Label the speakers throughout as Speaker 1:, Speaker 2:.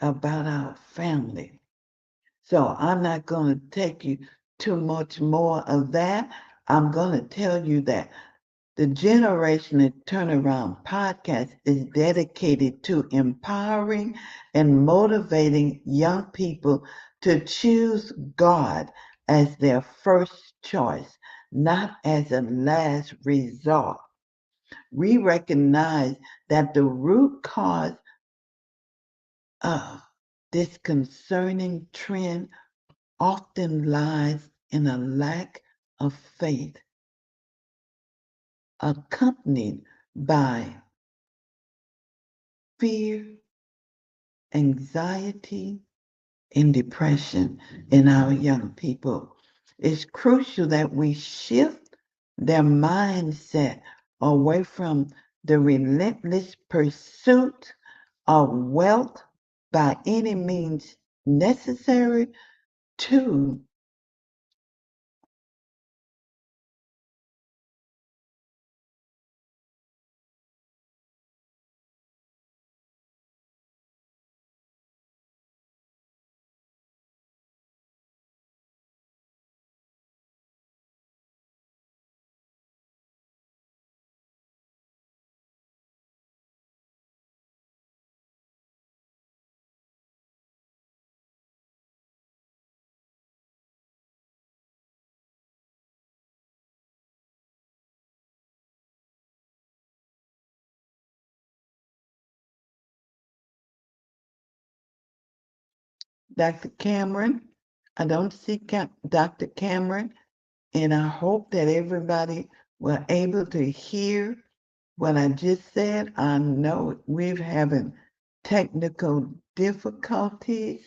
Speaker 1: about our family. So I'm not going to take you too much more of that. I'm going to tell you that the Generation Turnaround podcast is dedicated to empowering and motivating young people to choose God as their first choice, not as a last resort. We recognize that the root cause of this concerning trend often lies in a lack of faith, accompanied by fear, anxiety, and depression in our young people. It's crucial that we shift their mindset away from the relentless pursuit of wealth by any means necessary to Dr. Cameron. I don't see Dr. Cameron, and I hope that everybody were able to hear what I just said. I know we're having technical difficulties,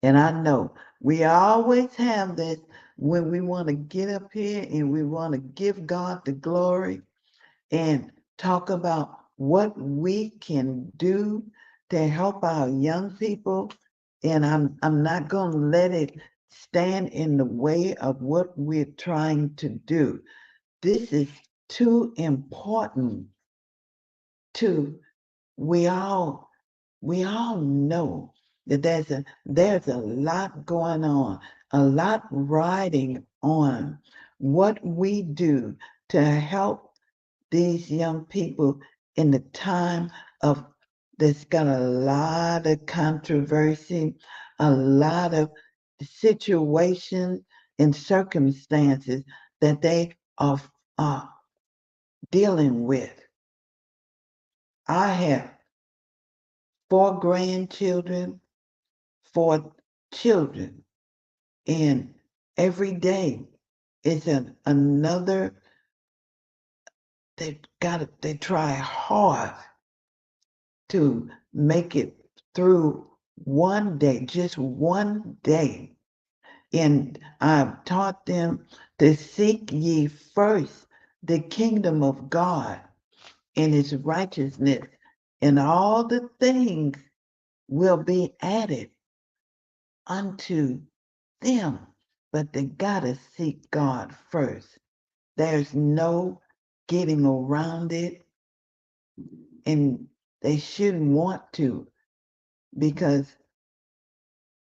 Speaker 1: and I know we always have this when we want to get up here and we want to give God the glory and talk about what we can do to help our young people. And I'm not going to let it stand in the way of what we're trying to do. This is too important to we all we all know that there's a lot going on, a lot riding on what we do to help these young people in the time of that's got a lot of controversy, a lot of situations and circumstances that they are dealing with. I have 4 grandchildren, 4 children, and every day is another. They try hard to make it through one day, just one day. And I've taught them to seek ye first the kingdom of God and his righteousness, and all the things will be added unto them. But they gotta seek God first. There's no getting around it, and they shouldn't want to because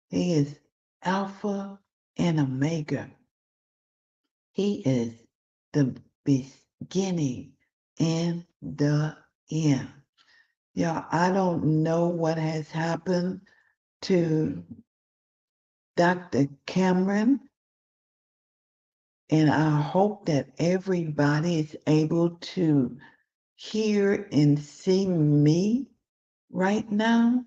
Speaker 1: he is Alpha and Omega. He is the beginning and the end. Yeah, I don't know what has happened to Dr. Cameron, and I hope that everybody is able to hear and see me right now.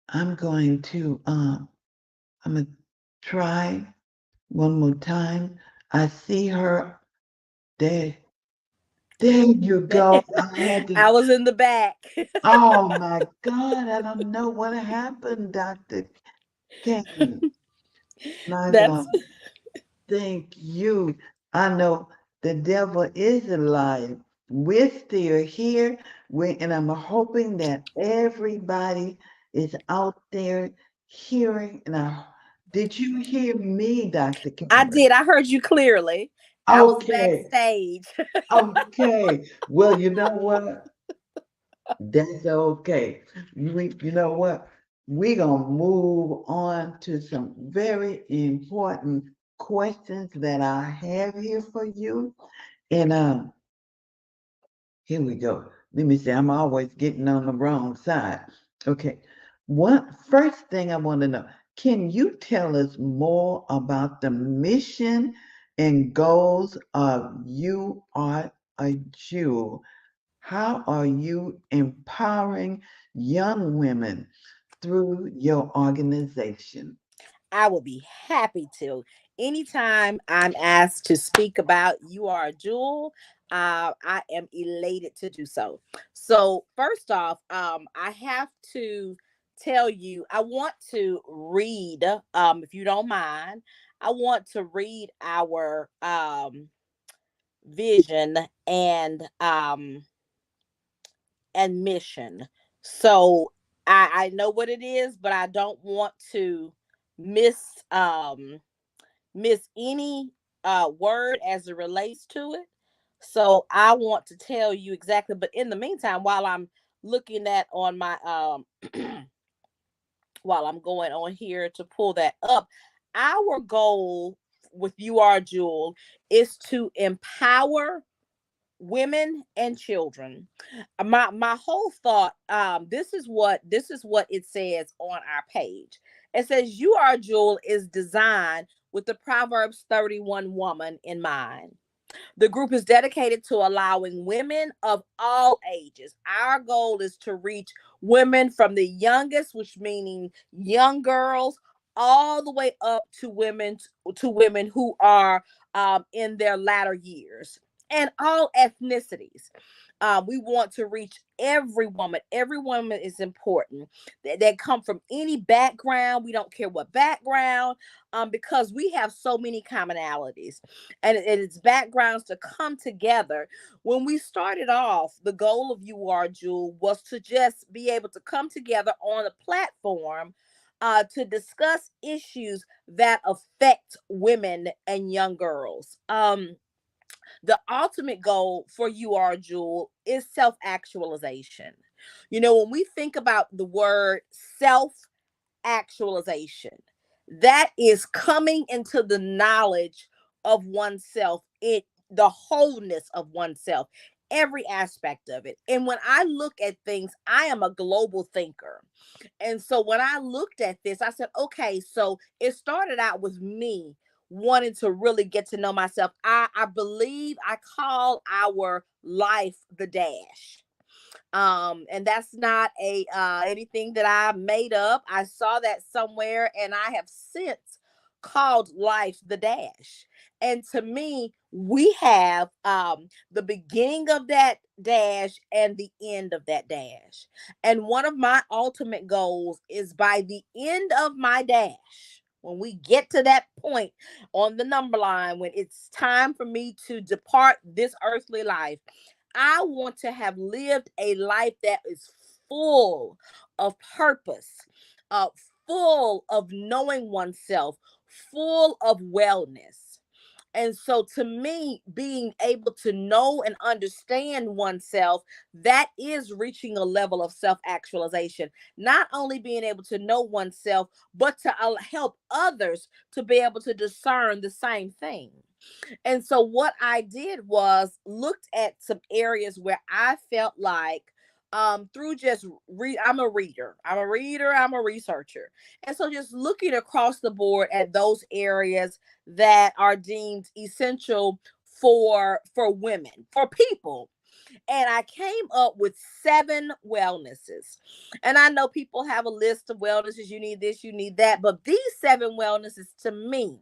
Speaker 1: I'm going to I'm gonna try one more time. I see her there. There you go. I had to.
Speaker 2: I was in the back.
Speaker 1: Oh my God! I don't know what happened, Doctor King. My
Speaker 2: That's
Speaker 1: God, thank you. I know the devil is alive. We're still here. And I'm hoping that everybody is out there hearing. Now, did you hear me, Dr.
Speaker 2: I
Speaker 1: Cameron?
Speaker 2: did. I heard you clearly. I was
Speaker 1: Okay,
Speaker 2: backstage.
Speaker 1: okay. Well, you know what? That's okay. You know what? We're gonna move on to some very important questions that I have here for you. And here we go. Let me see. I'm always getting on the wrong side. Okay. What first thing I want to know, can you tell us more about the mission and goals of You Are a Jewel? How are you empowering young women through your organization?
Speaker 2: I will be happy to. Anytime I'm asked to speak about You Are a Jewel, I am elated to do so. So, first off, I have to tell you, I want to read, if you don't mind, I want to read our vision and mission. So I know what it is, but I don't want to miss um miss any word as it relates to it. So I want to tell you exactly. But in the meantime, while I'm looking at on my while I'm going on here to pull that up, our goal with You Are Jewel is to empower women and children. My whole thought, this is what it says on our page. It says You Are Jewel is designed with the Proverbs 31 woman in mind. The group is dedicated to allowing women of all ages. Our goal is to reach women from the youngest, which meaning young girls, all the way up to women who are in their latter years, and all ethnicities. We want to reach every woman. Every woman is important. That come from any background. We don't care what background, because we have so many commonalities, and it's backgrounds to come together. When we started off, the goal of You Are Jewel was to just be able to come together on a platform to discuss issues that affect women and young girls. The ultimate goal for You Are Jewel is self actualization. When we think about the word self actualization, that is coming into the knowledge of oneself, the wholeness of oneself, every aspect of it. And when I look at things, I am a global thinker. And so when I looked at this, I said, okay, so it started out with me wanting to really get to know myself. I believe I call our life the dash. And that's not a anything that I made up. I saw that somewhere, and I have since called life the dash. And to me, we have the beginning of that dash and the end of that dash. And one of my ultimate goals is by the end of my dash, when we get to that point on the number line, when it's time for me to depart this earthly life, I want to have lived a life that is full of purpose, uh, full of knowing oneself, full of wellness. And so, to me, being able to know and understand oneself, that is reaching a level of self actualization. Not only being able to know oneself, but to help others to be able to discern the same thing. And so what I did was looked at some areas where I felt like through just I'm a reader. I'm a researcher. And so just looking across the board at those areas that are deemed essential for women, for people. And I came up with 7 wellnesses. And I know people have a list of wellnesses. You need this, you need that. But these 7 wellnesses, to me,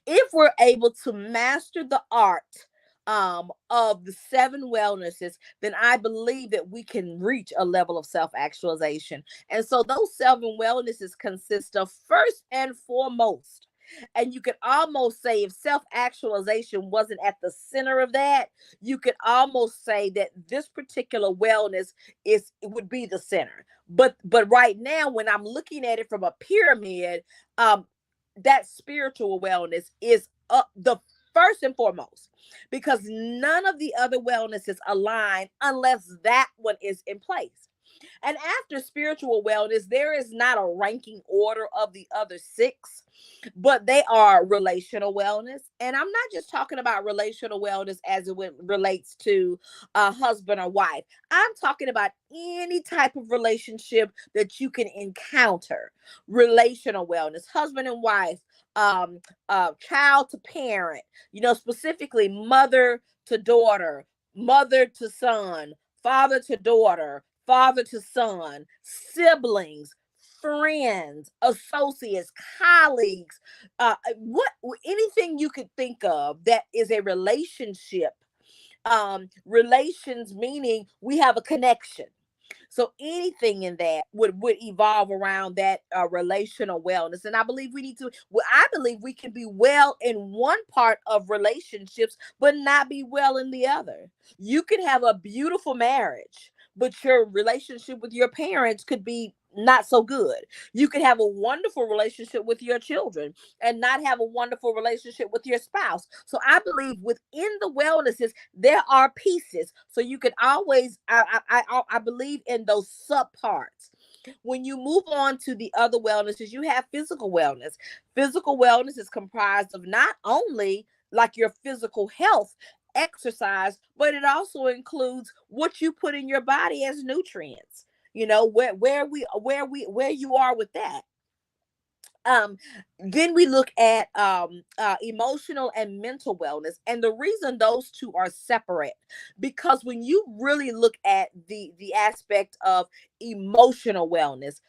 Speaker 2: if we're able to master the art of the 7 wellnesses, then I believe that we can reach a level of self actualization. And so those 7 wellnesses consist of, first and foremost, and you could almost say, if self actualization wasn't at the center of that, you could almost say that this particular wellness it would be the center. But right now, when I'm looking at it from a pyramid, um, that spiritual wellness is up the first and foremost, because none of the other wellnesses align unless that one is in place. And after spiritual wellness, there is not a ranking order of the other six, but they are relational wellness. And I'm not just talking about relational wellness as it relates to a husband or wife. I'm talking about any type of relationship that you can encounter. Relational wellness, husband and wife, child to parent, specifically mother to daughter, mother to son, father to daughter, father to son, siblings, friends, associates, colleagues, what anything you could think of that is a relationship. Relations meaning we have a connection. So anything in that would evolve around that relational wellness. And I believe we need to, well, I believe we can be well in one part of relationships, but not be well in the other. You could have a beautiful marriage, but your relationship with your parents could be not so good. You could have a wonderful relationship with your children and not have a wonderful relationship with your spouse. So I believe within the wellnesses there are pieces. So you can always, I believe in those subparts. When you move on to the other wellnesses, you have physical wellness. Physical wellness is comprised of not only like your physical health, exercise, but it also includes what you put in your body as nutrients. Where you are with that. Then we look at emotional and mental wellness, and the reason those two are separate, because when you really look at the aspect of emotional wellness,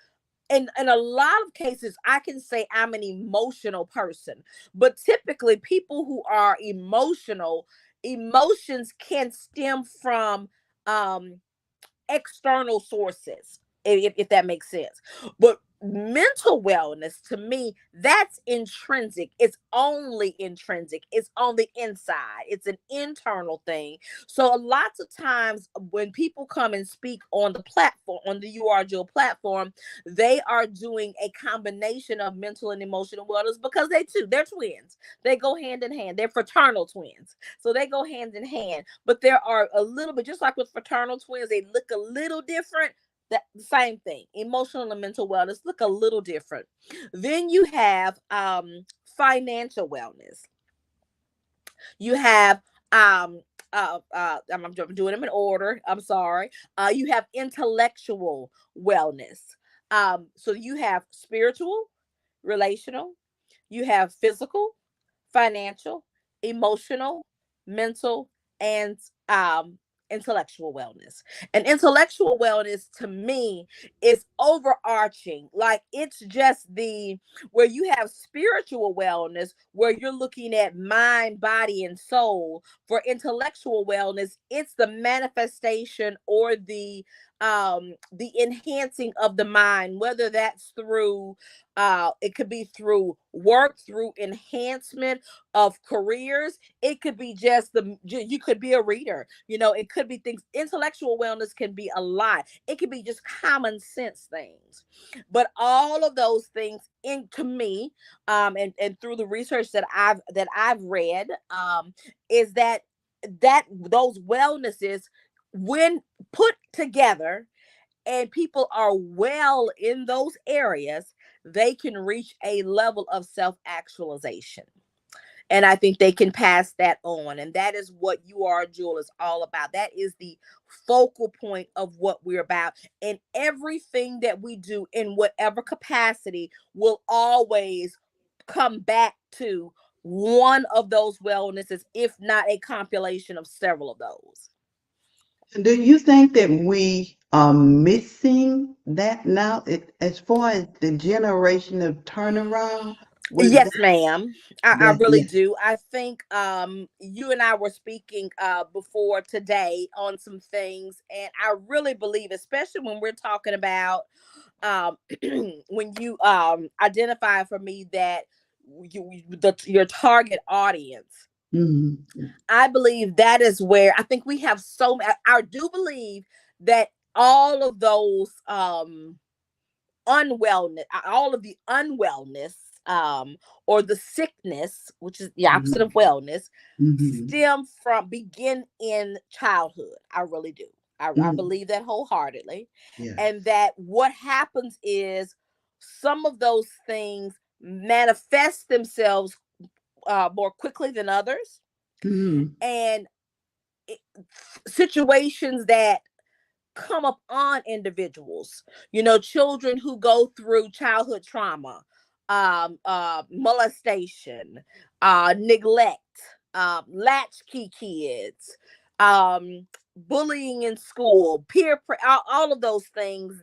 Speaker 2: in a lot of cases, I can say I'm an emotional person, but typically people who are emotional, emotions can stem from external sources, if that makes sense. But mental wellness, to me, that's intrinsic. It's only intrinsic. It's on the inside. It's an internal thing. So lots of times when people come and speak on the platform, on the URGO platform, they are doing a combination of mental and emotional wellness because they're twins. They go hand in hand. They're fraternal twins. So they go hand in hand. But there are a little bit, just like with fraternal twins, they look a little different. That same thing, emotional and mental wellness look a little different. Then you have financial wellness. You have I'm doing them in order, I'm sorry. You have intellectual wellness. So you have spiritual, relational, you have physical, financial, emotional, mental, and intellectual wellness. And intellectual wellness to me is overarching. Like it's just the where you have spiritual wellness, where you're looking at mind, body, and soul. For intellectual wellness, it's the manifestation or the enhancing of the mind, whether that's through it could be through work, through enhancement of careers. It could be just you could be a reader. It could be things. Intellectual wellness can be a lot. It could be just common sense things. But all of those things, to me, and through the research that I've read, is that those wellnesses, when put together and people are well in those areas, they can reach a level of self actualization. And I think they can pass that on. And that is what You Are a Jewel is all about. That is the focal point of what we're about. And everything that we do in whatever capacity will always come back to one of those wellnesses, if not a compilation of several of those.
Speaker 1: Do you think that we are missing that now, as far as the generation of turnaround? Was
Speaker 2: Yes, ma'am. I
Speaker 1: that,
Speaker 2: really
Speaker 1: yeah.
Speaker 2: do. I think you and I were speaking before today on some things, and I really believe, especially when we're talking about um when you identify for me that your target audience.
Speaker 1: Mhm.
Speaker 2: I believe that is where I think we have I do believe that all of those unwellness, all of the unwellness, or the sickness, which is the opposite of wellness,
Speaker 1: Mm-hmm.
Speaker 2: begin in childhood. I really do. I
Speaker 1: Mm-hmm.
Speaker 2: believe that wholeheartedly.
Speaker 1: Yes.
Speaker 2: And that what happens is some of those things manifest themselves more quickly than others.
Speaker 1: Mm-hmm.
Speaker 2: And it, situations that come up on individuals, children who go through childhood trauma, molestation, neglect, latchkey kids, bullying in school, all of those things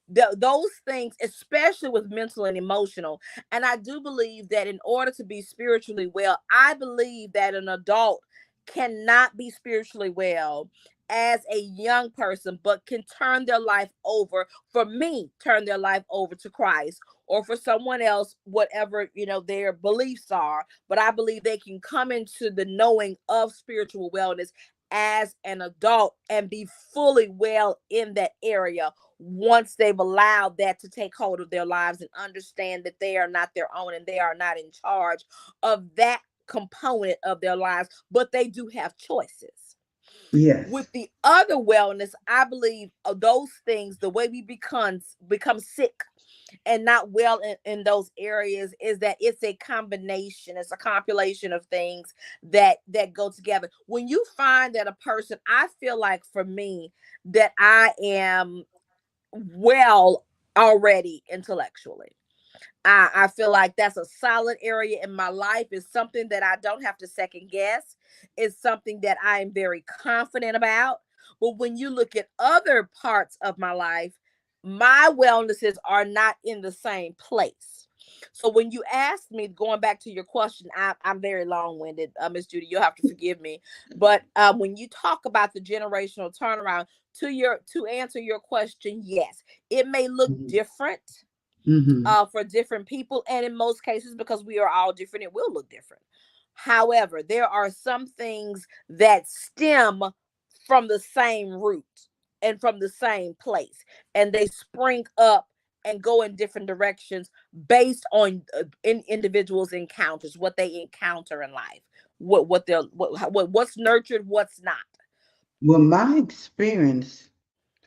Speaker 2: those things, especially with mental and emotional. And I do believe that in order to be spiritually well, I believe that an adult cannot be spiritually well as a young person, but can turn their life over, for me, turn their life over to Christ, or for someone else, whatever, their beliefs are. But I believe they can come into the knowing of spiritual wellness as an adult and be fully well in that area once they've allowed that to take hold of their lives and understand that they are not their own and they are not in charge of that component of their lives, but they do have choices.
Speaker 1: Yes.
Speaker 2: With the other wellness, I believe of those things, the way we become sick and not well in those areas, is that it's a combination, it's a compilation of things that go together. When you find that a person, I feel like for me that I am well already intellectually. I feel like that's a solid area in my life. It's something that I don't have to second guess. It's something that I am very confident about. But when you look at other parts of my life, my wellnesses are not in the same place. So when you ask me, going back to your question, I'm very long-winded, Miss Judy. You'll have to forgive me. But when you talk about the generational turnaround, to answer your question, yes, it may look different
Speaker 1: Mm-hmm.
Speaker 2: for different people, and in most cases, because we are all different, it will look different. However, there are some things that stem from the same root and from the same place, and they spring up and go in different directions based on individuals' encounters, what they encounter in life, what's nurtured, what's not.
Speaker 1: Well, my experience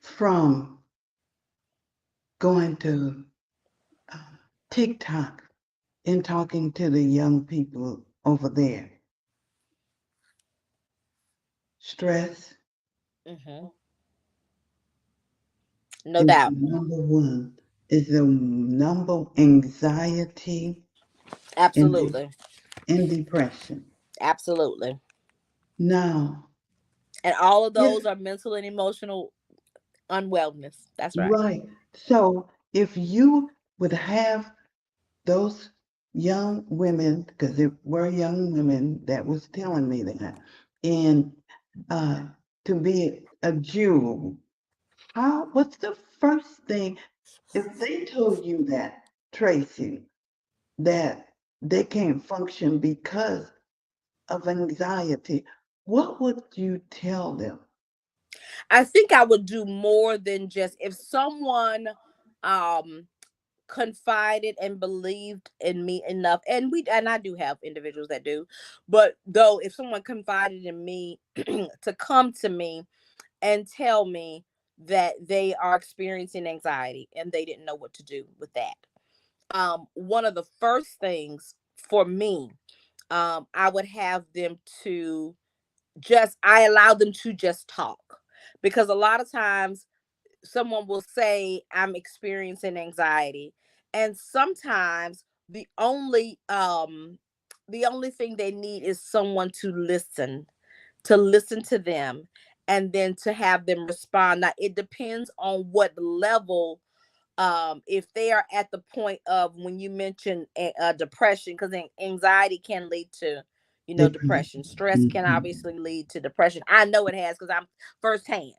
Speaker 1: from going to TikTok and talking to the young people over there, stress
Speaker 2: Hmm. No
Speaker 1: is
Speaker 2: doubt.
Speaker 1: number one, is the number anxiety and,
Speaker 2: Absolutely.
Speaker 1: and depression.
Speaker 2: Absolutely.
Speaker 1: Now,
Speaker 2: And all of
Speaker 1: if
Speaker 2: those are mental and emotional unwellness. That's right.
Speaker 1: right, so if you would have those young women, because there were young women that was telling me that, and uh, to be a Jew, what's the first thing, if they told you that, Tracy, that they can't function because of anxiety, what would you tell them?
Speaker 2: I think I would do more than just, if someone um confided and believed in me enough, and I do have individuals that do, but though if someone confided in me to come to me and tell me that they are experiencing anxiety and they didn't know what to do with that, one of the first things for me, I would have them to I allow them to just talk, because a lot of times someone will say, I'm experiencing anxiety, and sometimes the only thing they need is someone to listen to them, and then to have them respond. Now it depends on what level, if they are at the point of, when you mention depression, because anxiety can lead to depression. Stress can
Speaker 1: Mhm.
Speaker 2: obviously lead to depression. I know it has, because I'm firsthand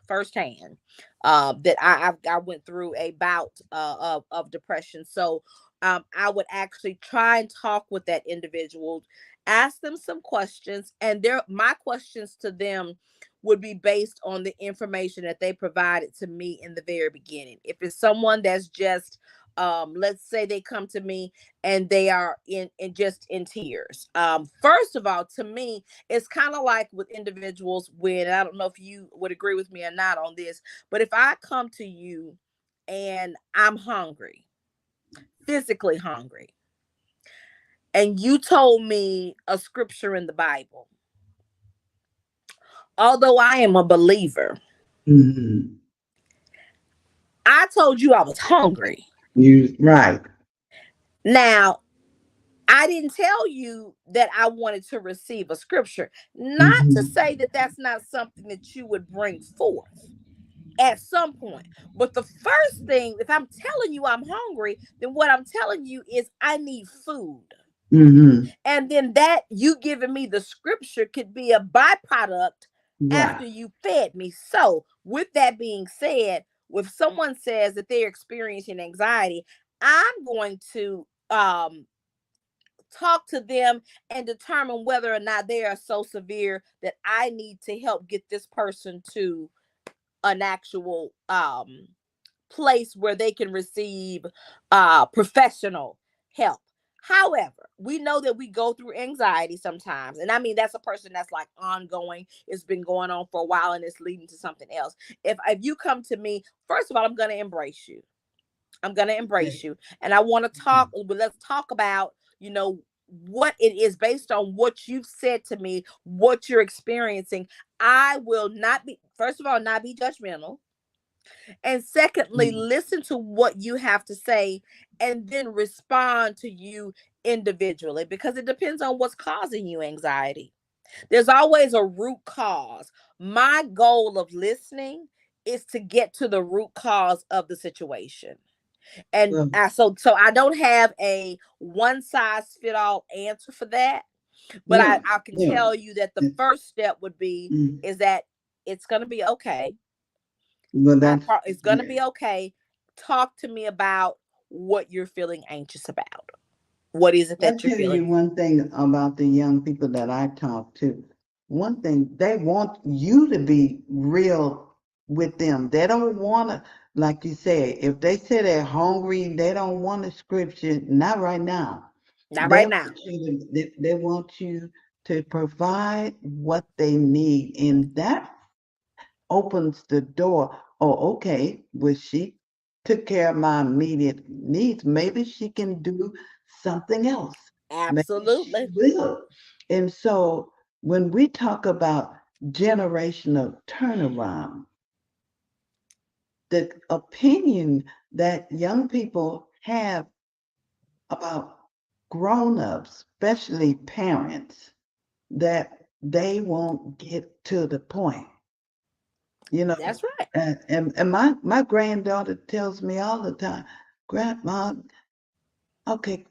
Speaker 2: firsthand that I went through a bout of depression. So I would actually try and talk with that individual, ask them some questions, and my questions to them would be based on the information that they provided to me in the very beginning. If it's someone that's just let's say they come to me and they are in just in tears. First of all, to me, it's kind of like with individuals when, I don't know if you would agree with me or not on this, but if I come to you and I'm hungry, physically hungry, and you told me a scripture in the Bible, although I am a believer,
Speaker 1: Mm-hmm.
Speaker 2: I told you I was hungry.
Speaker 1: You right.
Speaker 2: Now, I didn't tell you that I wanted to receive a scripture. Not to
Speaker 1: Mm-hmm.
Speaker 2: say that that's not something that you would bring forth at some point. But the first thing, if I'm telling you I'm hungry, then what I'm telling you is I need food.
Speaker 1: Mm-hmm.
Speaker 2: And then that you giving me the scripture could be a byproduct
Speaker 1: Right.
Speaker 2: after you fed me. So, with that being said, if someone says that they're experiencing anxiety, I'm going to talk to them and determine whether or not they are so severe that I need to help get this person to an actual place where they can receive professional help. However, we know that we go through anxiety sometimes. And I mean, that's a person that's like ongoing. It's been going on for a while and it's leading to something else. If you come to me, first of all, I'm going to embrace you. I'm going to embrace you. And I want to talk, let's talk about, what it is based on what you've said to me, what you're experiencing. I will not be, first of all, not be judgmental. And secondly,
Speaker 1: Mm-hmm.
Speaker 2: listen to what you have to say and then respond to you individually because it depends on what's causing you anxiety. There's always a root cause. My goal of listening is to get to the root cause of the situation. And
Speaker 1: Well,
Speaker 2: so I don't have a one size fit all answer for that, but I,
Speaker 1: no,
Speaker 2: I can
Speaker 1: no.
Speaker 2: tell you that the first step would be
Speaker 1: Mm.
Speaker 2: is that it's going to be okay.
Speaker 1: Well, that's
Speaker 2: It's going to
Speaker 1: yeah.
Speaker 2: be okay. Talk to me about what you're feeling anxious about. What is it
Speaker 1: I'll
Speaker 2: that you're
Speaker 1: tell
Speaker 2: feeling?
Speaker 1: you one thing about the young people that I talk to. One thing, they want you to be real with them. They don't want to, like you said, if they say they're hungry, they don't want a scripture, not right now.
Speaker 2: Not
Speaker 1: They
Speaker 2: right now.
Speaker 1: want you to, they want you to provide what they need. And that opens the door. Oh, okay. Well, she took care of my immediate needs. Maybe she can do something else. Maybe she
Speaker 2: Absolutely.
Speaker 1: will. And so when we talk about generational turnaround, the opinion that young people have about grown-ups, especially parents, that they won't get to the point. You know,
Speaker 2: That's right.
Speaker 1: and my granddaughter tells me all the time, Grandma, okay,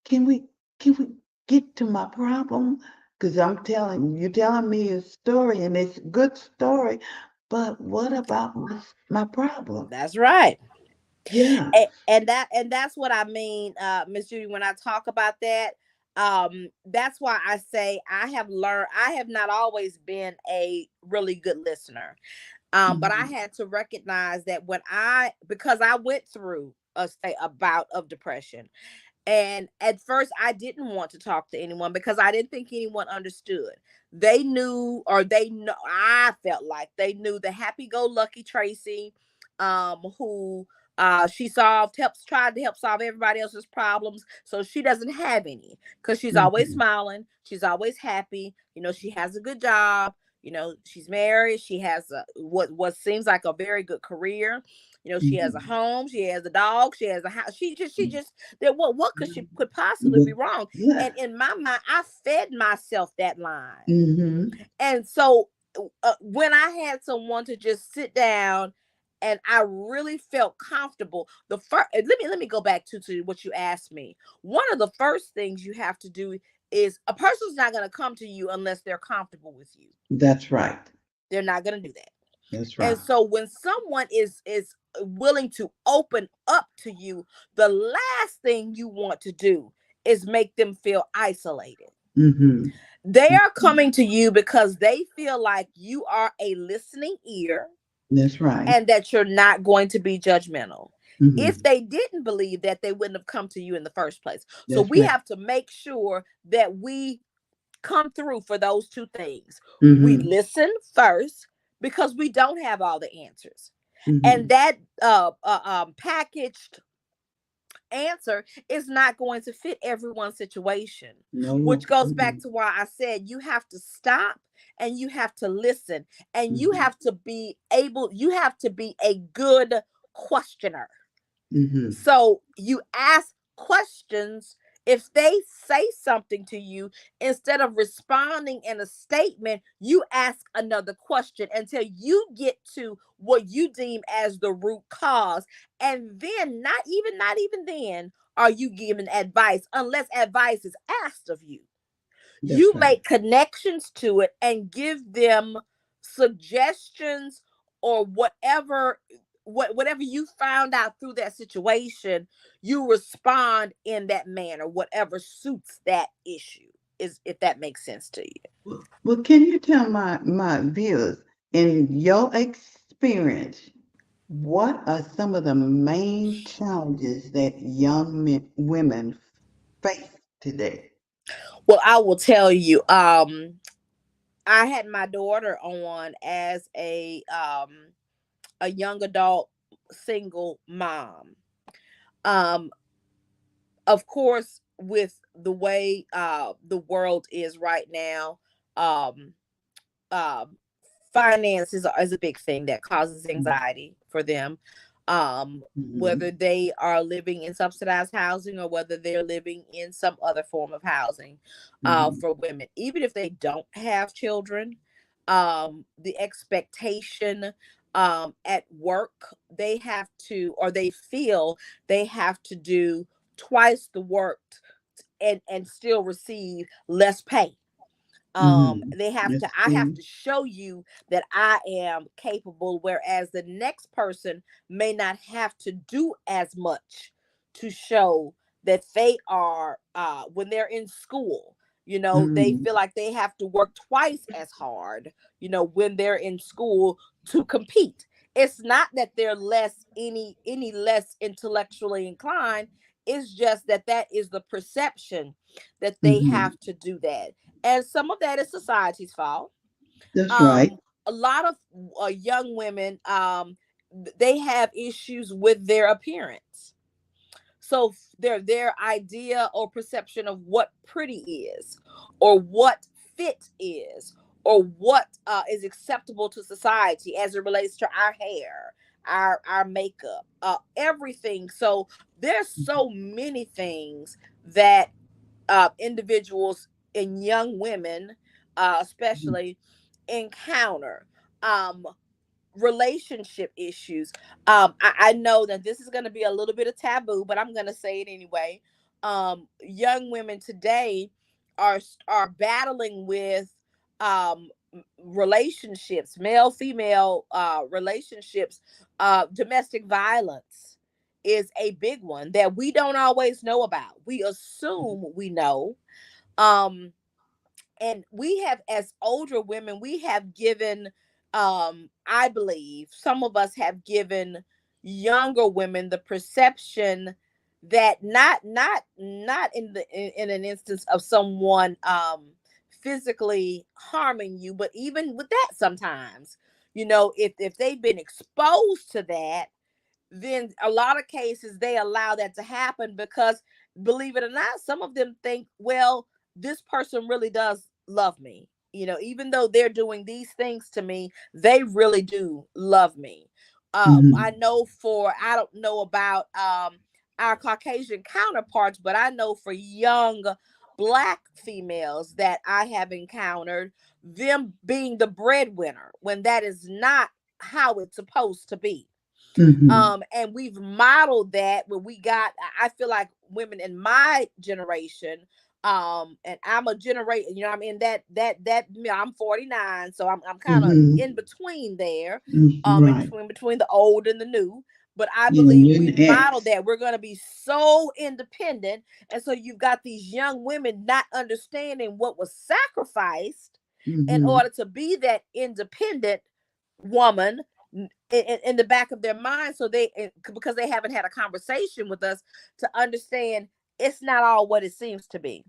Speaker 1: can we can we get to my problem? Because you're telling me a story and it's a good story, but what about my problem?
Speaker 2: That's right.
Speaker 1: Yeah.
Speaker 2: And that's what I mean, Miss Judy, when I talk about that. That's why I say I have not always been a really good listener. But I
Speaker 1: Mhm.
Speaker 2: had to recognize that because I went through a bout of depression. And at first, I didn't want to talk to anyone because I didn't think anyone understood. They knew, or they know, I felt like they knew the happy go lucky Tracy, who she tried to help solve everybody else's problems. So she doesn't have any because she's always
Speaker 1: Mhm.
Speaker 2: smiling. She's always happy. She has a good job. She's married. She has what seems like a very good career. She has a
Speaker 1: Mhm.
Speaker 2: home. She has a dog. She has a house. She just that what could possibly be
Speaker 1: But
Speaker 2: wrong?
Speaker 1: yeah.
Speaker 2: And in my mind, I fed myself that line.
Speaker 1: Hmm.
Speaker 2: And so when I had someone to just sit down and I really felt comfortable, the first let me go back to what you asked me. One of the first things you have to do is a person's not going to come to you unless they're comfortable with you.
Speaker 1: That's right.
Speaker 2: They're not going to do that.
Speaker 1: That's right.
Speaker 2: And so when someone is willing to open up to you, the last thing you want to do is make them feel isolated.
Speaker 1: Hmm.
Speaker 2: They are coming to you because they feel like you are a listening ear
Speaker 1: That's right.
Speaker 2: and that you're not going to be judgmental. If they didn't believe that, they wouldn't have come to you in the first place. So
Speaker 1: That's
Speaker 2: we
Speaker 1: right.
Speaker 2: have to make sure that we come through for those two things. We
Speaker 1: Mm-hmm.
Speaker 2: listen first because we don't have all the answers.
Speaker 1: Mm-hmm.
Speaker 2: And that packaged answer is not going to fit everyone's situation,
Speaker 1: No.
Speaker 2: which goes back
Speaker 1: Mm-mm.
Speaker 2: to why I said you have to stop and you have to listen and you
Speaker 1: Mm-hmm.
Speaker 2: have to be able, you have to be a good questioner.
Speaker 1: Mm-hmm.
Speaker 2: So you ask questions. If they say something to you, instead of responding in a statement, you ask another question until you get to what you deem as the root cause. And then, not even then, are you given advice unless advice is asked of you. You
Speaker 1: That's right.
Speaker 2: make connections to it and give them suggestions or whatever you found out through that situation. You respond in that manner, whatever suits that issue, is, if that makes sense to you.
Speaker 1: Well, can you tell my viewers, in your experience, what are some of the main challenges that young women face today?
Speaker 2: Well, I will tell you, I had my daughter on as a young adult single mom. um of course, with the way the world is right now, um uh, finances is a big thing that causes anxiety for them. Whether
Speaker 1: Mm-hmm.
Speaker 2: they are living in subsidized housing or whether they're living in some other form of housing.
Speaker 1: Mm-hmm.
Speaker 2: For women, even if they don't have children, the expectation at work, they have to, or they feel they have to do twice the work and still receive less pay.
Speaker 1: Mm-hmm.
Speaker 2: They have to,
Speaker 1: That's
Speaker 2: I have
Speaker 1: true.
Speaker 2: to show you that I am capable, whereas the next person may not have to do as much to show that they are, when they're in school, they
Speaker 1: Mm-hmm.
Speaker 2: feel like they have to work twice as hard, when they're in school, to compete. It's not that they're any less intellectually inclined. It's just that that is the perception, that they
Speaker 1: Mm-hmm.
Speaker 2: have to do that. And some of that is society's fault.
Speaker 1: That's right.
Speaker 2: um a lot of young women, they have issues with their appearance. So their idea or perception of what pretty is, or what fit is, or what is acceptable to society as it relates to our hair, our makeup, everything. So there's so many things that individuals and young women, especially, encounter. Um, Relationship issues. I know that this is going to be a little bit of taboo, but I'm going to say it anyway. Young women today are battling with relationships, male female relationships. Domestic violence is a big one that we don't always know about. We assume we know. Um, and we have, as older women, we have given, I believe some of us have given younger women the perception that, not in an instance of someone physically harming you, but even with that, sometimes, if they've been exposed to that, then a lot of cases they allow that to happen because, believe it or not, some of them think, well, this person really does love me. Even though they're doing these things to me, they really do love me. I
Speaker 1: Mm-hmm.
Speaker 2: know for, I don't know about our Caucasian counterparts, but I know for young Black females that I have encountered, them being the breadwinner when that is not how it's supposed to be.
Speaker 1: Mm-hmm.
Speaker 2: And we've modeled that when we got, I feel like women in my generation, and I'm a generation, I'm in I'm 49, so I'm kind of
Speaker 1: Mm-hmm.
Speaker 2: in between there,
Speaker 1: Right.
Speaker 2: between the old and the new. But I
Speaker 1: Yeah,
Speaker 2: believe
Speaker 1: you're
Speaker 2: we've
Speaker 1: an
Speaker 2: modeled
Speaker 1: ex.
Speaker 2: that we're going to be so independent. And so you've got these young women not understanding what was sacrificed in
Speaker 1: Mm-hmm.
Speaker 2: order to be that independent woman, in the back of their mind, so because they haven't had a conversation with us to understand it's not all what it seems to be.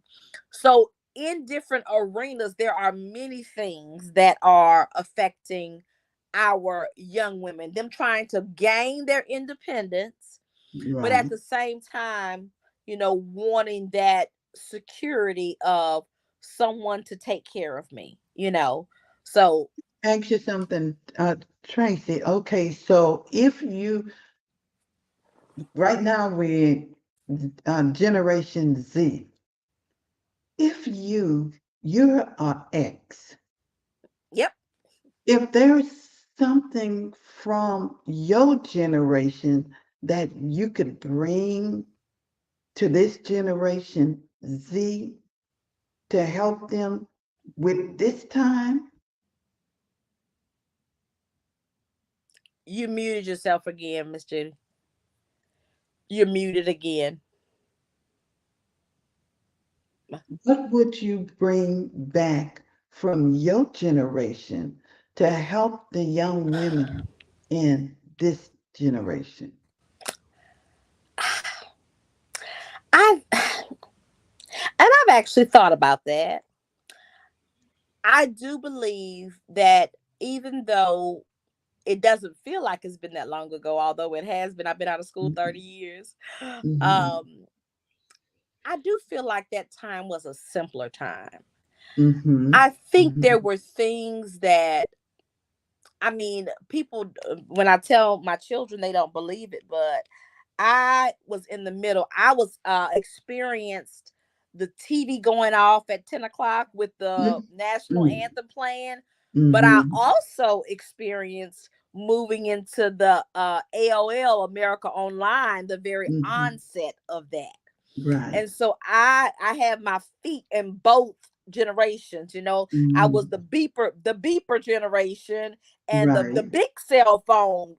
Speaker 2: So in different arenas, there are many things that are affecting our young women, them trying to gain their independence, but at
Speaker 1: Right.
Speaker 2: the same time, wanting that security of someone to take care of me. So
Speaker 1: Ask you something, Tracy. Okay, so if you right now we're Generation Z. If you're an X,
Speaker 2: yep.
Speaker 1: if there's something from your generation that you could bring to this generation Z to help them with this time,
Speaker 2: You muted yourself again, Miss Judy. You're muted again.
Speaker 1: what would you bring back from your generation to help the young women in this generation?
Speaker 2: I and I've actually thought about that. I do believe that even though it doesn't feel like it's been that long ago, although it has been, I've been out of school 30 years.
Speaker 1: Mm-hmm.
Speaker 2: Um, I do feel like that time was a simpler time.
Speaker 1: Mm-hmm.
Speaker 2: I think there
Speaker 1: Mm-hmm.
Speaker 2: were things that, I mean, people, when I tell my children, they don't believe it, but I was in the middle. I was experienced the TV going off at 10 o'clock with the national
Speaker 1: Mm-hmm.
Speaker 2: anthem playing, but I
Speaker 1: Mm-hmm.
Speaker 2: also experienced moving into the AOL, America Online, the very
Speaker 1: Mm-hmm.
Speaker 2: onset of that.
Speaker 1: Right.
Speaker 2: And so I have my feet in both generations. I was
Speaker 1: Mm-hmm.
Speaker 2: the beeper generation and the
Speaker 1: Right.
Speaker 2: big cell phone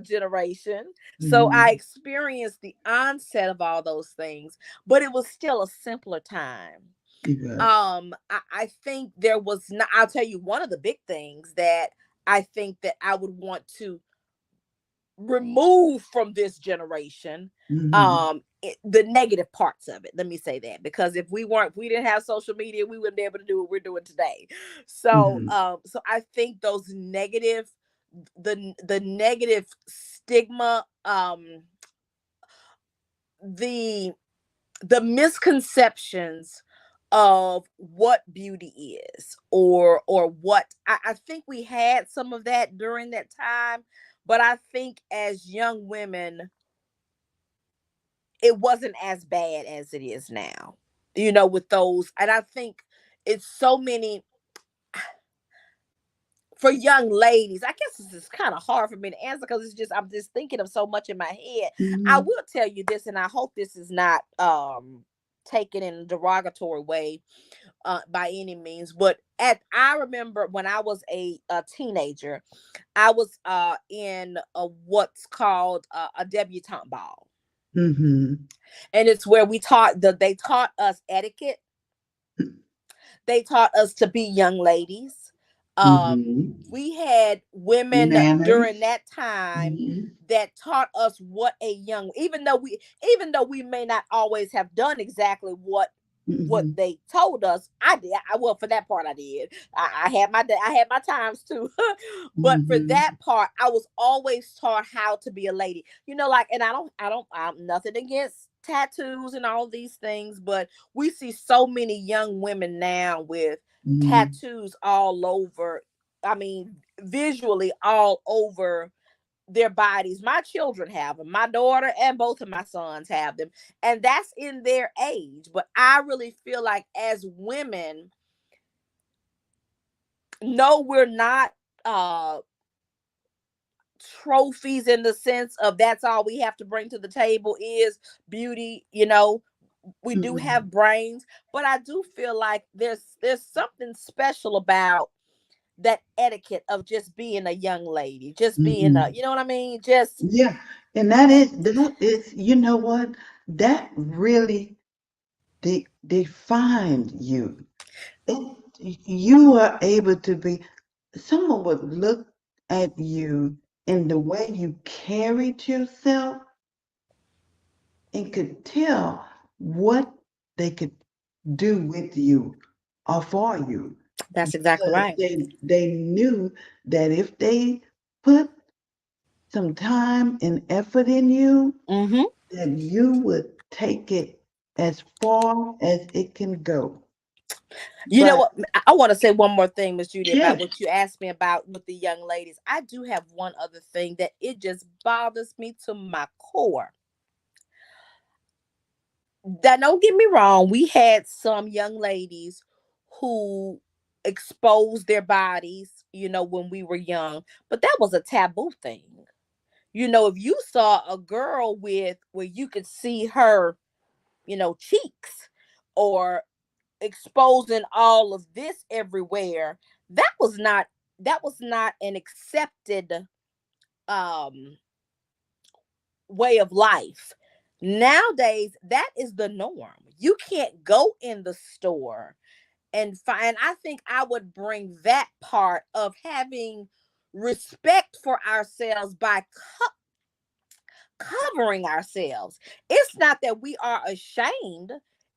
Speaker 2: generation. So I
Speaker 1: Mm-hmm.
Speaker 2: experienced the onset of all those things, but it was still a simpler time.
Speaker 1: Yes.
Speaker 2: I think there was not, I'll tell you one of the big things that I think that I would want to remove from this generation,
Speaker 1: Mm-hmm.
Speaker 2: the negative parts of it. Let me say that, because if we didn't have social media, we wouldn't be able to do what we're doing today. So
Speaker 1: Mm-hmm.
Speaker 2: so I think those negative, the negative stigma, the misconceptions of what beauty is, or what, I think we had some of that during that time, but I think as young women it wasn't as bad as it is now, with those. And I think it's so many for young ladies. I guess this is kind of hard for me to answer because I'm just thinking of so much in my head. I
Speaker 1: Mm-hmm.
Speaker 2: will tell you this, and I hope this is not taken in a derogatory way by any means. But I remember when I was a teenager, I was in what's called a debutante ball,
Speaker 1: Mm-hmm.
Speaker 2: and it's where they taught us etiquette. They taught us to be young ladies.
Speaker 1: Mm-hmm.
Speaker 2: We had women during
Speaker 1: Manners.
Speaker 2: that time
Speaker 1: Mm-hmm.
Speaker 2: that taught us what even though we may not always have done exactly what
Speaker 1: Mm-hmm.
Speaker 2: they told us. I did. Well, for that part, I did. I had my times too, but for
Speaker 1: Mm-hmm.
Speaker 2: that part, I was always taught how to be a lady. Like, and I'm nothing against tattoos and all these things, but we see so many young women now with
Speaker 1: Mm-hmm.
Speaker 2: tattoos all over. I mean, visually all over their bodies. My children have them. My daughter and both of my sons have them. And that's in their age. But I really feel like as women, no, we're not trophies in the sense of that's all we have to bring to the table is beauty. We do
Speaker 1: Mm-hmm.
Speaker 2: have brains, but I do feel like there's something special about that etiquette of just being a young lady, just being
Speaker 1: Mm-hmm.
Speaker 2: you know what I mean? Just
Speaker 1: Yeah, and that is, you know what? That really defined you. It, you are able to be. Someone would look at you in the way you carried yourself and could tell what they could do with you or for you.
Speaker 2: That's exactly
Speaker 1: Because
Speaker 2: right.
Speaker 1: they knew that if they put some time and effort in you,
Speaker 2: Mm-hmm.
Speaker 1: that you would take it as far as it can go.
Speaker 2: You know
Speaker 1: But
Speaker 2: what? I want to say one more thing, Miss Judy, about
Speaker 1: yes,
Speaker 2: what you asked me about with the young ladies. I do have one other thing that it just bothers me to my core. That, don't get me wrong, we had some young ladies who exposed their bodies, when we were young, but that was a taboo thing. If you saw a girl with where you could see her, cheeks, or exposing all of this everywhere, that was not an accepted um way of life. Nowadays, that is the norm. You can't go in the store and find. I think I would bring that part of having respect for ourselves by covering ourselves. It's not that we are ashamed.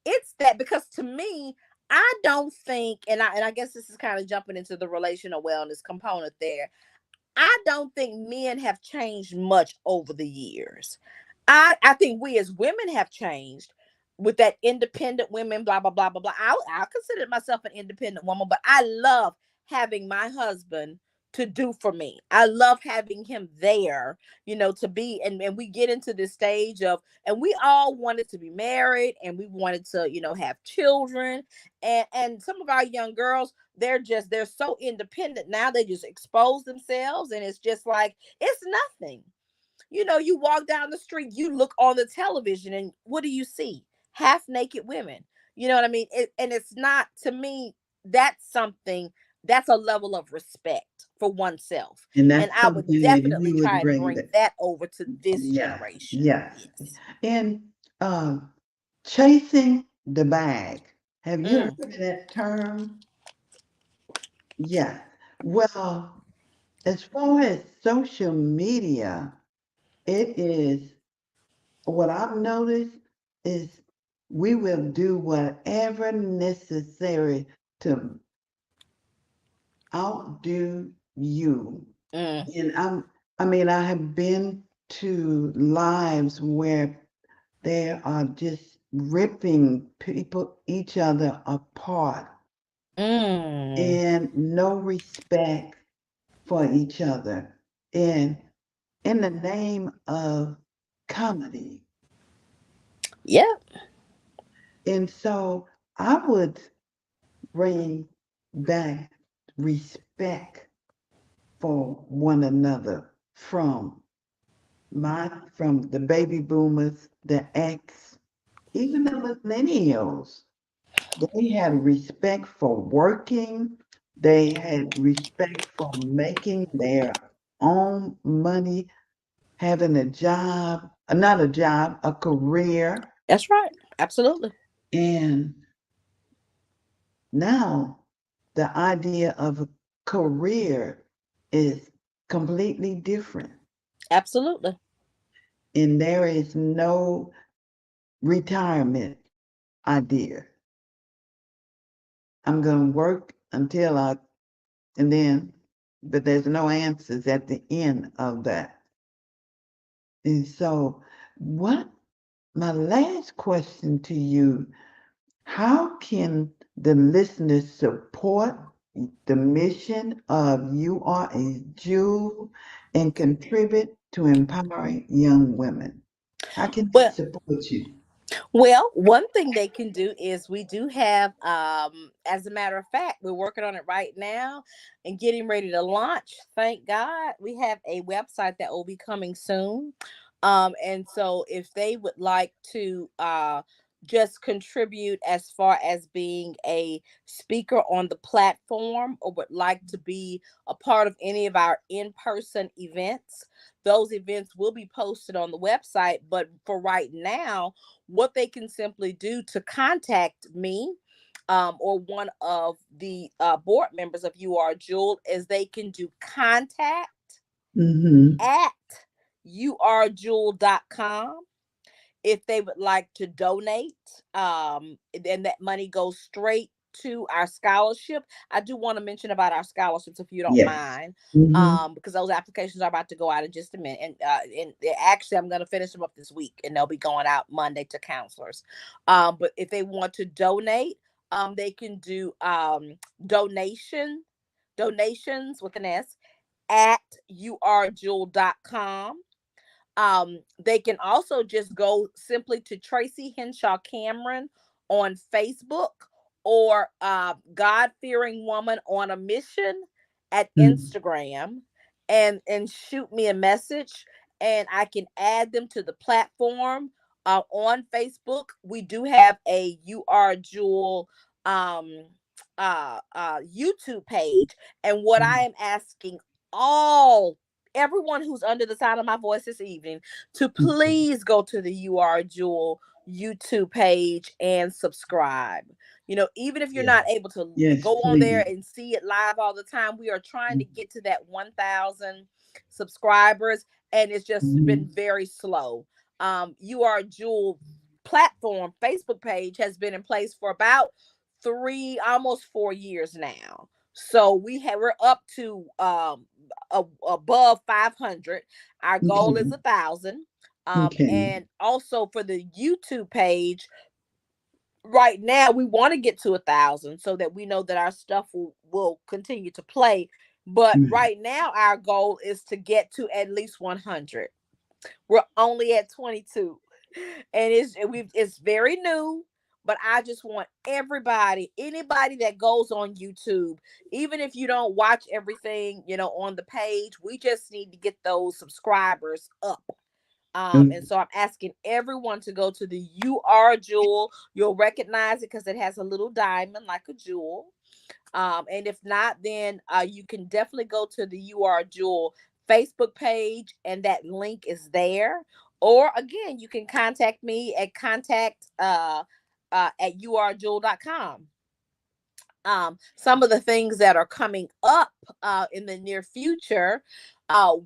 Speaker 2: It's that, because to me, I don't think, and I guess this is kind of jumping into the relational wellness component there. I don't think men have changed much over the years. I think we as women have changed with that independent women, blah blah blah blah blah. I'll consider myself an independent woman, but I love having my husband to do for me. I love having him there, to be, and we get into this stage of, and we all wanted to be married, and we wanted to, have children, and some of our young girls, they're so independent now, they just expose themselves, and it's just like it's nothing. You walk down the street, you look on the television, and what do you see? Half naked women. You know what I mean? And it's not, to me, that's something, that's a level of respect for oneself.
Speaker 1: and
Speaker 2: And
Speaker 1: that's
Speaker 2: I would
Speaker 1: something that
Speaker 2: definitely
Speaker 1: you would
Speaker 2: try and
Speaker 1: bring
Speaker 2: bring
Speaker 1: that.
Speaker 2: that over to this
Speaker 1: Yes,
Speaker 2: generation.
Speaker 1: yes.
Speaker 2: Yes.
Speaker 1: And chasing the bag. Have you heard
Speaker 2: Mm,
Speaker 1: of that term? Yes. Well, as far as social media, it is what I've noticed is we will do whatever necessary to outdo you.
Speaker 2: mm,
Speaker 1: And I mean, I have been to lives where they are just ripping people, each other apart,
Speaker 2: mm.
Speaker 1: and no respect for each other. And in the name of comedy.
Speaker 2: Yeah.
Speaker 1: And so I would bring back respect for one another from the baby boomers, the X, even the millennials. They had respect for working. They had respect for making their own money, having a job, not a job, a career.
Speaker 2: That's right. Absolutely.
Speaker 1: And now the idea of a career is completely different.
Speaker 2: Absolutely.
Speaker 1: And there is no retirement idea. I'm going to work until and then, but there's no answers at the end of that. And so, my last question to you, how can the listeners support the mission of You Are a Jewel and contribute to empowering young women? How can they
Speaker 2: Well,
Speaker 1: support you?
Speaker 2: one thing they can do is, we do have, as a matter of fact, we're working on it right now and getting ready to launch. Thank God. We have a website that will be coming soon. And so if they would like to just contribute as far as being a speaker on the platform, or would like to be a part of any of our in-person events, those events will be posted on the website. But for right now, what they can simply do to contact me, or one of the board members of You Are Jewel, is they can do contact at yourjewel.com if they would like to donate. Then that money goes straight to our scholarship. I do want to mention about our scholarships, if you don't
Speaker 1: Yes.
Speaker 2: mind,
Speaker 1: Mm-hmm.
Speaker 2: because those applications are about to go out in just a minute. And actually, I'm going to finish them up this week, and they'll be going out Monday to counselors. But if they want to donate, they can do donations with an S at yourjewel.com. They can also just go simply to Tracy Henshaw Cameron on Facebook, or God Fearing Woman on a Mission at Instagram, and shoot me a message, and I can add them to the platform. On Facebook, we do have a You Are Jewel YouTube page, and what I am asking all everyone who's under the sound of my voice this evening to please go to the You Are Jewel YouTube page and subscribe. Even if you're
Speaker 1: Yes.
Speaker 2: not able to
Speaker 1: Yes,
Speaker 2: go on there
Speaker 1: please.
Speaker 2: and see it live all the time, we are trying to get to that 1,000 subscribers, and it's just been very slow. You Are Jewel platform Facebook page has been in place for about almost 4 years now. So we're up to above 500. Our goal is 1,000.
Speaker 1: Okay.
Speaker 2: And also for the YouTube page, right now we want to get to 1,000 so that we know that our stuff will continue to play. But right now our goal is to get to at least 100. We're only at 22, and it's very new. But I just want anybody that goes on YouTube, even if you don't watch everything, on the page, we just need to get those subscribers up. And so I'm asking everyone to go to the You Are Jewel. You'll recognize it because it has a little diamond like a jewel. And if not, then you can definitely go to the You Are Jewel Facebook page, and that link is there. Or again, you can contact me at contact at yourjewel.com. Some of the things that are coming up in the near future,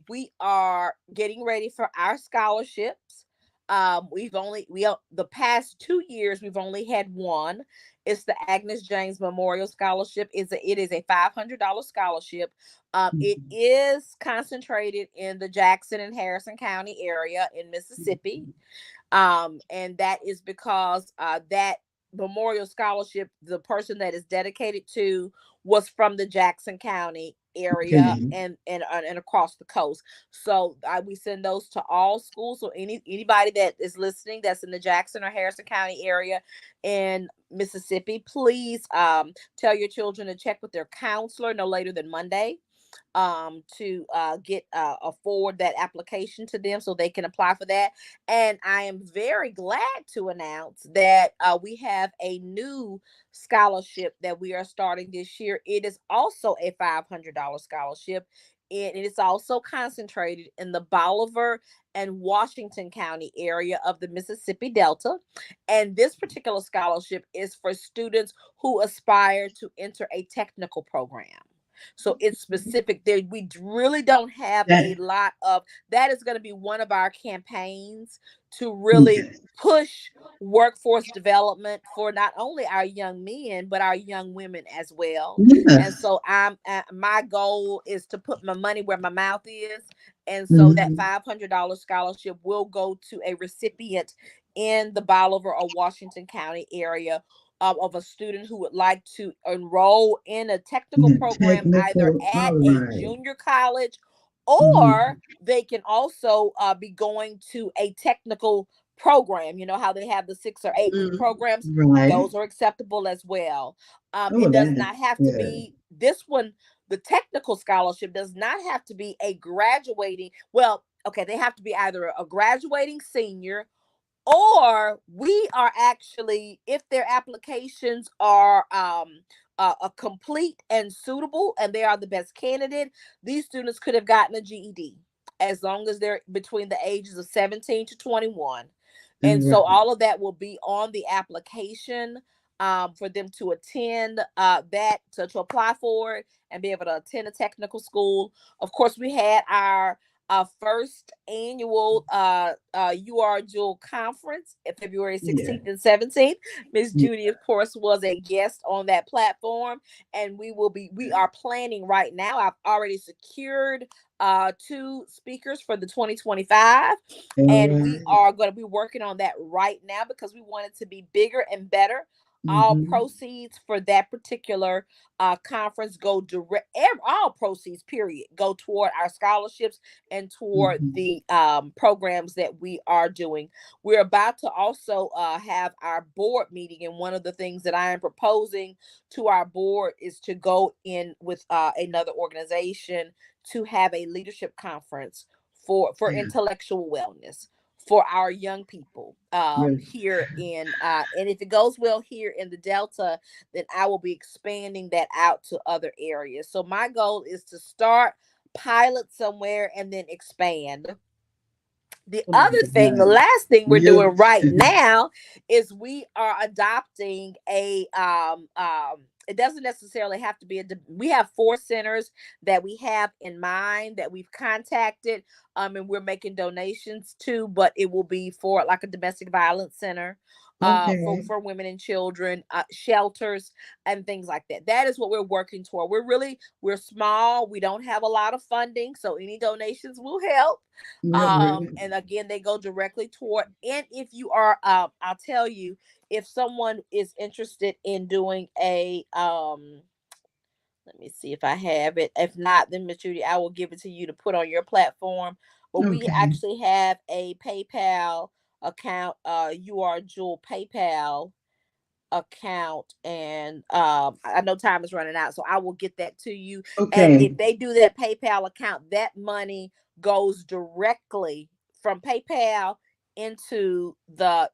Speaker 2: we are getting ready for our scholarships. The past 2 years we've only had one. It's the Agnes James Memorial Scholarship. It is a $500 scholarship. It is concentrated in the Jackson and Harrison County area in Mississippi. And that is because that memorial scholarship, the person that is dedicated to, was from the Jackson County area and across the coast. So we send those to all schools. So anybody that is listening that's in the Jackson or Harrison County area in Mississippi, please tell your children to check with their counselor no later than Monday to get forward that application to them so they can apply for that. And I am very glad to announce that we have a new scholarship that we are starting this year. It is also a $500 scholarship. And it's also concentrated in the Bolivar and Washington County area of the Mississippi Delta. And this particular scholarship is for students who aspire to enter a technical program. So it's specific there. We really don't have a lot of that. Is going to be one of our campaigns to really push workforce development for not only our young men but our young women as well. And so my goal is to put my money where my mouth is, and so that $500 scholarship will go to a recipient in the Bolivar or Washington County area of a student who would like to enroll in a technical program, either at a junior college, or they can also be going to a technical program. You know how they have the 6 or 8 week programs? Those are acceptable as well. It does not have to be this one. The technical scholarship does not have to be a graduating. Well, okay, they have to be either a graduating senior, or we are actually, if their applications are complete and suitable and they are the best candidate, these students could have gotten a GED as long as they're between the ages of 17 to 21. And so all of that will be on the application. for them to attend that to apply for it and be able to attend a technical school. Of course, we had our first annual UR Jewel conference at February
Speaker 1: Yeah.
Speaker 2: 16th and 17th. Miss
Speaker 1: Yeah.
Speaker 2: Judy, of course, was a guest on that platform, and we are planning right now. I've already secured two speakers for the 2025,
Speaker 1: All
Speaker 2: and we
Speaker 1: right.
Speaker 2: are going to be working on that right now because we want it to be bigger and better. All
Speaker 1: Mm-hmm.
Speaker 2: proceeds for that particular conference go direct. All proceeds, period, go toward our scholarships and toward
Speaker 1: Mm-hmm.
Speaker 2: the programs that we are doing. We're about to also have our board meeting, and one of the things that I am proposing to our board is to go in with another organization to have a leadership conference for
Speaker 1: Yeah.
Speaker 2: intellectual wellness for our young people
Speaker 1: Yes.
Speaker 2: here in and if it goes well here in the Delta, then I will be expanding that out to other areas. So my goal is to start pilot somewhere and then expand. The
Speaker 1: Oh
Speaker 2: other
Speaker 1: my
Speaker 2: thing, the
Speaker 1: God.
Speaker 2: last thing we're
Speaker 1: You.
Speaker 2: doing right now is we are adopting a it doesn't necessarily have to be we have 4 centers that we have in mind that we've contacted and we're making donations to, but it will be for like a domestic violence center
Speaker 1: Okay.
Speaker 2: for women and children, shelters and things like that. That is what we're working toward. We're small, we don't have a lot of funding, so any donations will help.
Speaker 1: Yeah, really.
Speaker 2: And again, they go directly toward. And if you are, I'll tell you, if someone is interested in doing a, let me see if I have it. If not, then Miss Judy, I will give it to you to put on your platform. But we
Speaker 1: Okay.
Speaker 2: actually have a PayPal account, UR Jewel PayPal account, and I know time is running out, so I will get that to you. And if
Speaker 1: Okay.
Speaker 2: they do that PayPal account, that money goes directly from PayPal into the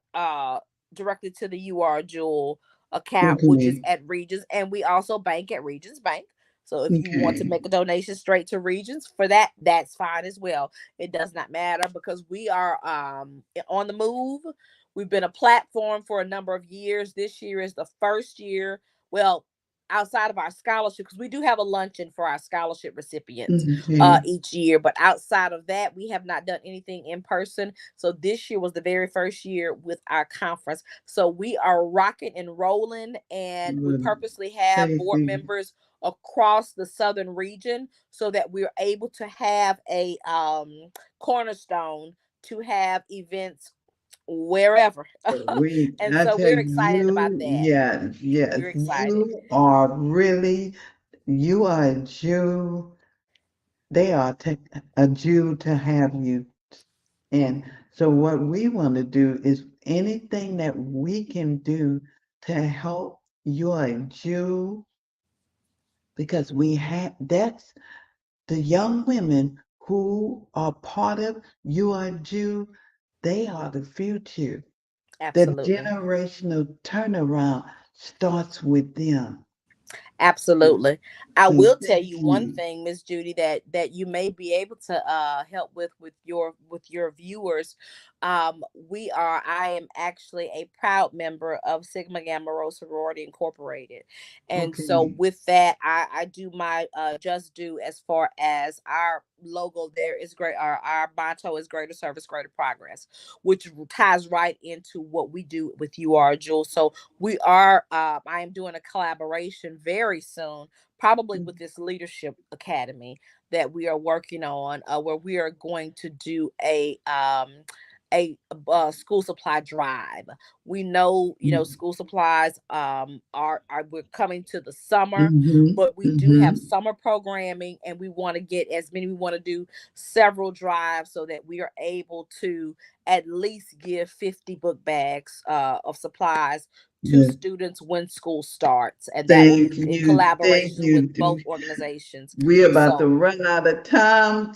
Speaker 2: directly to the UR Jewel account, which is
Speaker 1: Okay.
Speaker 2: at Regions, and we also bank at Regions Bank. So if you want to
Speaker 1: Okay.
Speaker 2: make a donation straight to Regions for that, that's fine as well. It does not matter because we are on the move. We've been a platform for a number of years. This year is the first year, well, outside of our scholarship, because we do have a luncheon for our scholarship recipients
Speaker 1: Okay.
Speaker 2: each year. But outside of that, we have not done anything in person. So this year was the very first year with our conference. So we are rocking and rolling, and we
Speaker 1: Well,
Speaker 2: purposely have board
Speaker 1: Tracy.
Speaker 2: members across the southern region so that we're able to have a cornerstone to have events wherever. And
Speaker 1: I
Speaker 2: so
Speaker 1: tell
Speaker 2: we're excited about
Speaker 1: you,
Speaker 2: that.
Speaker 1: yes, yes,
Speaker 2: We're excited.
Speaker 1: you are really, you are a Jew. They are a Jew to have you. And so what we want to do is anything that we can do to help your Jew, because we have, that's the young women who are part of your Jew, they are the future. The
Speaker 2: Absolutely.
Speaker 1: generational turnaround starts with them.
Speaker 2: Absolutely. I
Speaker 1: So
Speaker 2: will tell
Speaker 1: thank
Speaker 2: you one
Speaker 1: you.
Speaker 2: thing, Miss Judy, that you may be able to help with your viewers. I am actually a proud member of Sigma Gamma Rho Sorority Incorporated. And so
Speaker 1: Okay.
Speaker 2: with that, I do my just do as far as our logo there is great. Our motto is greater service, greater progress, which ties right into what we do with UR Jewel. So we are I am doing a collaboration very soon, probably with this leadership academy that we are working on, where we are going to do a school supply drive. We know, school supplies are we're coming to the summer,
Speaker 1: Mm-hmm.
Speaker 2: but we do have
Speaker 1: Mm-hmm.
Speaker 2: summer programming, and we want to get as many. We want to do several drives so that we are able to at least give 50 book bags of supplies to
Speaker 1: Yes.
Speaker 2: students when school starts, and that will
Speaker 1: Thank
Speaker 2: be in
Speaker 1: you. Thank
Speaker 2: collaboration with
Speaker 1: you.
Speaker 2: both organizations.
Speaker 1: We're about to
Speaker 2: So
Speaker 1: run out of time,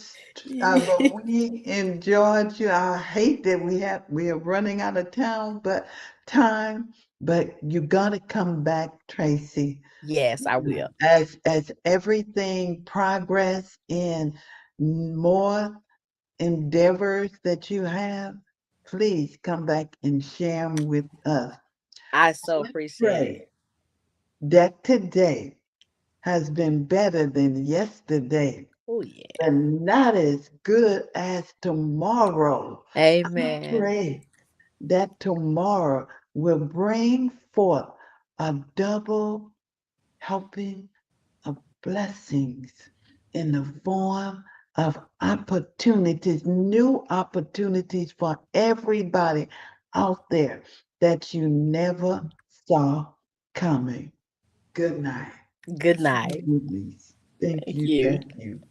Speaker 1: but we enjoyed you. I hate that we are running out of time, but you gotta come back, Tracy.
Speaker 2: yes, I will.
Speaker 1: As everything progress in more endeavors that you have, please come back and share them with us.
Speaker 2: I so appreciate it.
Speaker 1: Pray that today has been better than yesterday,
Speaker 2: Oh, yeah.
Speaker 1: but not as good as tomorrow.
Speaker 2: Amen.
Speaker 1: I pray that tomorrow will bring forth a double helping of blessings in the form of opportunities, new opportunities for everybody out there that you never saw coming. Good night.
Speaker 2: Good night.
Speaker 1: Thank
Speaker 2: Thank
Speaker 1: you.
Speaker 2: you.
Speaker 1: Thank you.